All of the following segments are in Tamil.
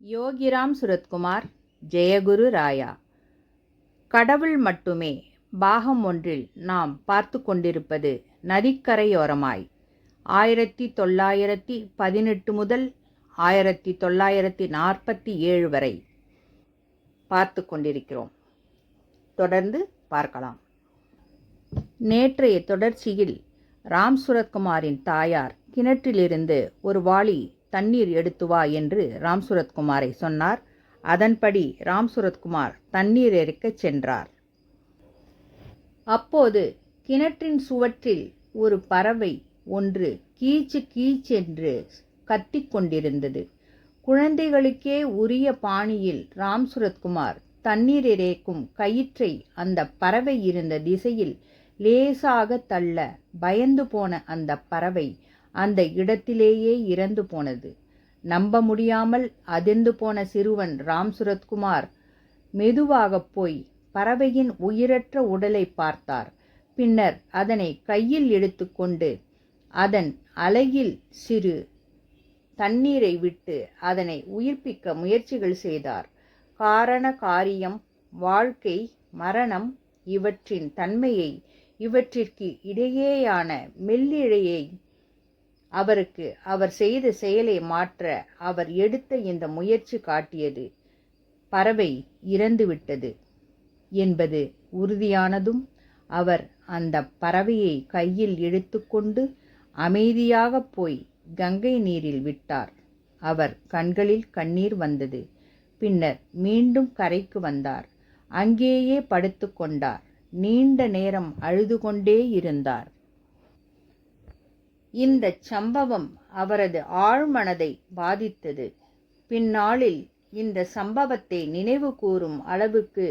யோகிராம் சுரத்குமார். ஜெயகுரு ராயா. கடவுள் மட்டுமே. பாகம் ஒன்றில் நாம் பார்த்து கொண்டிருப்பது நதிக்கரையோரமாய் 1918 முதல் 1947 வரை பார்த்து கொண்டிருக்கிறோம். தொடர்ந்து பார்க்கலாம். நேற்றைய தொடர்ச்சியில் ராம் சுரத்குமாரின் தாயார் கிணற்றிலிருந்து ஒரு வாளி தண்ணீர் எடுத்து வா என்று ராம் சுரத்குமாரை சொன்னார். அதன்படி ராம் சுரத்குமார் தண்ணீர் இறக்கச் சென்றார். அப்போது கிணற்றின் சுவற்றில் ஒரு பறவை ஒன்று கீச்சு கீச்சென்று கத்திக்கொண்டிருந்தது. குழந்தைகளுக்கே உரிய பாணியில் ராம் சுரத்குமார் தண்ணீர் இறைக்கும் கயிற்றை அந்த பறவை இருந்த திசையில் லேசாக தள்ள பயந்து போன அந்த பறவை அந்த இடத்திலேயே இறந்து போனது. நம்ப முடியாமல் அதிர்ந்து போன சிறுவன் ராம் சுரத்குமார் மெதுவாக போய் பறவையின் உயிரற்ற உடலை பார்த்தார். பின்னர் அதனை கையில் எடுத்துக்கொண்டு அதன் அலகில் சிறு தண்ணீரை விட்டு அதனை உயிர்ப்பிக்க முயற்சிகள் செய்தார். காரண காரியம், வாழ்க்கை, மரணம் இவற்றின் தன்மையை, இவற்றிற்கு இடையேயான மெல்லிழையை, அவர் செய்த செயலை மாற்ற அவர் எடுத்த இந்த முயற்சி காட்டியது. பறவை இறந்துவிட்டது என்பது உறுதியானதும் அவர் அந்த பறவையை கையில் எடுத்துக்கொண்டு அமைதியாக போய் கங்கை நீரில் விட்டார். அவர் கண்களில் கண்ணீர் வந்தது. பின்னர் மீண்டும் கரைக்கு வந்தார். அங்கேயே படுத்து கொண்டார். நீண்ட நேரம் அழுது கொண்டே இருந்தார். இந்த சம்பவம் அவரது ஆழ்மனதை பாதித்தது. பின்னாளில் இந்த சம்பவத்தை நினைவு கூறும் அளவுக்கு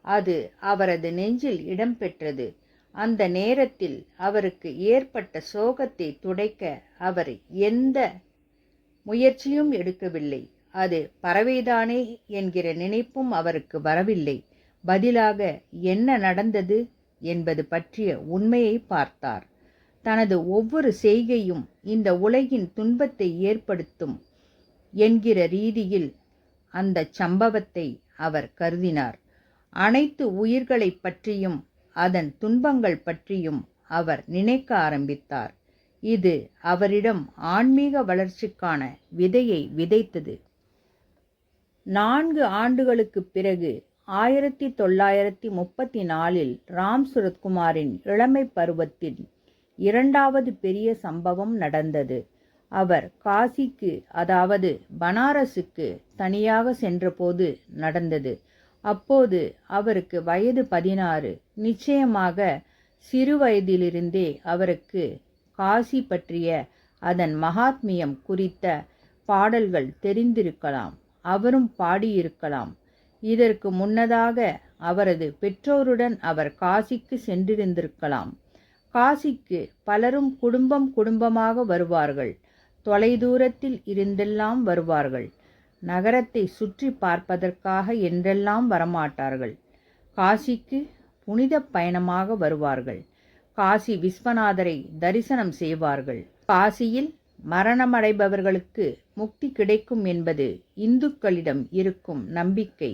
அது அவரது நெஞ்சில் இடம்பெற்றது. அந்த நேரத்தில் அவருக்கு ஏற்பட்ட சோகத்தை துடைக்க அவர் எந்த முயற்சியும் எடுக்கவில்லை. அது பறவைதானே என்கிற நினைப்பும் அவருக்கு வரவில்லை. பதிலாக என்ன நடந்தது என்பது பற்றிய உண்மையை பார்த்தார். தனது ஒவ்வொரு செய்கையும் இந்த உலகின் துன்பத்தை ஏற்படுத்தும் என்கிற ரீதியில் அந்த சம்பவத்தை அவர் கருதினார். அனைத்து உயிர்களை பற்றியும் அதன் துன்பங்கள் பற்றியும் அவர் நினைக்க ஆரம்பித்தார். இது அவரிடம் ஆன்மீக வளர்ச்சிக்கான விதையை விதைத்தது. 4 ஆண்டுகளுக்கு பிறகு 1934 ராம் சுரத்குமாரின் இளமை பருவத்தில் 2வது பெரிய சம்பவம் நடந்தது. அவர் காசிக்கு, அதாவது பனாரஸுக்கு தனியாக சென்றபோது நடந்தது. அப்போது அவருக்கு வயது 16. நிச்சயமாக சிறு வயதிலிருந்தே அவருக்கு காசி பற்றிய அதன் மகாத்மியம் குறித்த பாடல்கள் தெரிந்திருக்கலாம். அவரும் பாடியிருக்கலாம். இதற்கு முன்னதாக அவரது பெற்றோருடன் அவர் காசிக்கு சென்றிருந்திருக்கலாம். காசிக்கு பலரும் குடும்பமாக வருவார்கள். தொலைதூரத்தில் இருந்தெல்லாம் வருவார்கள். நகரத்தை சுற்றி பார்ப்பதற்காக என்றெல்லாம் வரமாட்டார்கள். காசிக்கு புனித பயணமாக வருவார்கள். காசி விஸ்வநாதரை தரிசனம் செய்வார்கள். காசியில் மரணமடைபவர்களுக்கு முக்தி கிடைக்கும் என்பது இந்துக்களிடம் இருக்கும் நம்பிக்கை.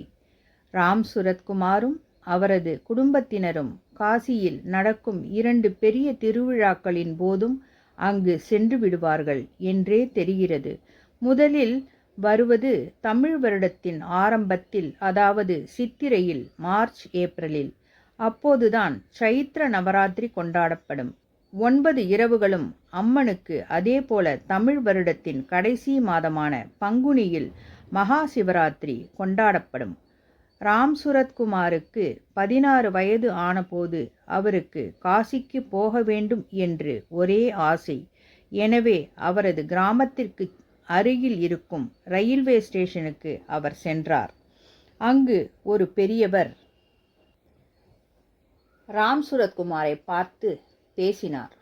ராம் சுரத்குமாரும் அவரது குடும்பத்தினரும் காசியில் நடக்கும் 2 பெரிய திருவிழாக்களின் போதும் அங்கு சென்று விடுவார்கள் என்றே தெரிகிறது. முதலில் வருவது தமிழ் வருடத்தின் ஆரம்பத்தில், அதாவது சித்திரையில், மார்ச் ஏப்ரலில். அப்போதுதான் சைத்திர நவராத்திரி கொண்டாடப்படும். 9 இரவுகளும் அம்மனுக்கு. அதேபோல தமிழ் வருடத்தின் கடைசி மாதமான பங்குனியில் மகா சிவராத்திரி கொண்டாடப்படும். ராம் சுரத்குமாருக்கு 16 வயது ஆனபோது அவருக்கு காசிக்கு போக வேண்டும் என்று ஒரே ஆசை. எனவே அவரது கிராமத்திற்கு அருகில் இருக்கும் ரயில்வே ஸ்டேஷனுக்கு அவர் சென்றார். அங்கு ஒரு பெரியவர் ராம் சுரத்குமாரை பார்த்து பேசினார்.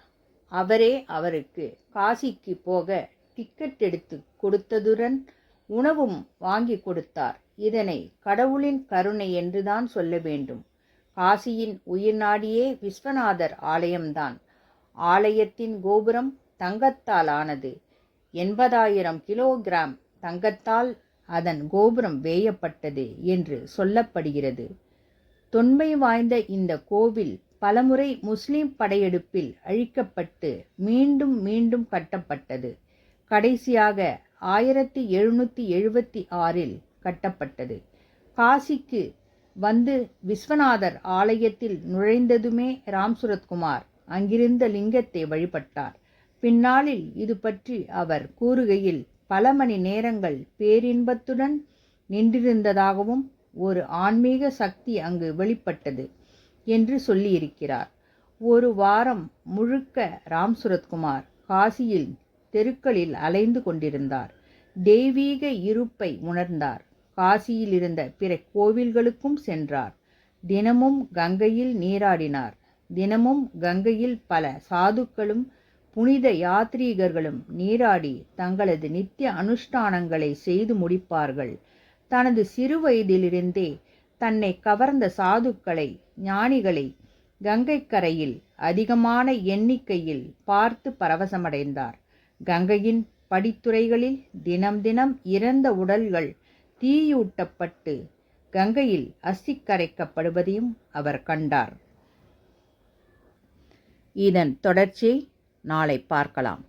அவரே அவருக்கு காசிக்கு போக டிக்கெட் எடுத்து கொடுத்ததுடன் உணவும் வாங்கி கொடுத்தார். இதனை கடவுளின் கருணை என்றுதான் சொல்ல வேண்டும். காசியின் உயிர்நாடியே விஸ்வநாதர் ஆலயம்தான். ஆலயத்தின் கோபுரம் தங்கத்தால் ஆனது. 80,000 கிலோகிராம் தங்கத்தால் அதன் கோபுரம் வேயப்பட்டது என்று சொல்லப்படுகிறது. தொன்மை வாய்ந்த இந்த கோவில் பலமுறை முஸ்லிம் படையெடுப்பில் அழிக்கப்பட்டு மீண்டும் மீண்டும் கட்டப்பட்டது. கடைசியாக 1776 கட்டப்பட்டது. காசிக்கு வந்து விஸ்வநாதர் ஆலயத்தில் நுழைந்ததுமே ராம்சுரத்குமார் அங்கிருந்த லிங்கத்தை வழிபட்டார். பின்னாளில் இது பற்றி அவர் கூறுகையில் பல மணி நேரங்கள் பேரின்பத்துடன் நின்றிருந்ததாகவும் ஒரு ஆன்மீக சக்தி அங்கு வெளிப்பட்டது என்று சொல்லியிருக்கிறார். ஒரு வாரம் முழுக்க ராம்சுரத்குமார் காசியில் தெருக்களில் அலைந்து கொண்டிருந்தார். தெய்வீக இருப்பை உணர்ந்தார். காசியில் இருந்த பிற கோவில்களுக்கும் சென்றார். தினமும் கங்கையில் நீராடினார். தினமும் கங்கையில் பல சாதுக்களும் புனித யாத்ரீகர்களும் நீராடி தங்களது நித்திய அனுஷ்டானங்களை செய்து முடிப்பார்கள். தனது சிறு வயதிலிருந்தே தன்னை கவர்ந்த சாதுக்களை, ஞானிகளை கங்கைக்கரையில் அதிகமான எண்ணிக்கையில் பார்த்து பரவசமடைந்தார். கங்கையின் படித்துறைகளில் தினம் தினம் இறந்த உடல்கள் தீயூட்டப்பட்டு கங்கையில் அஸ்தி கரைக்கப்படுவதையும் அவர் கண்டார். இதன் தொடர்ச்சியை நாளை பார்க்கலாம்.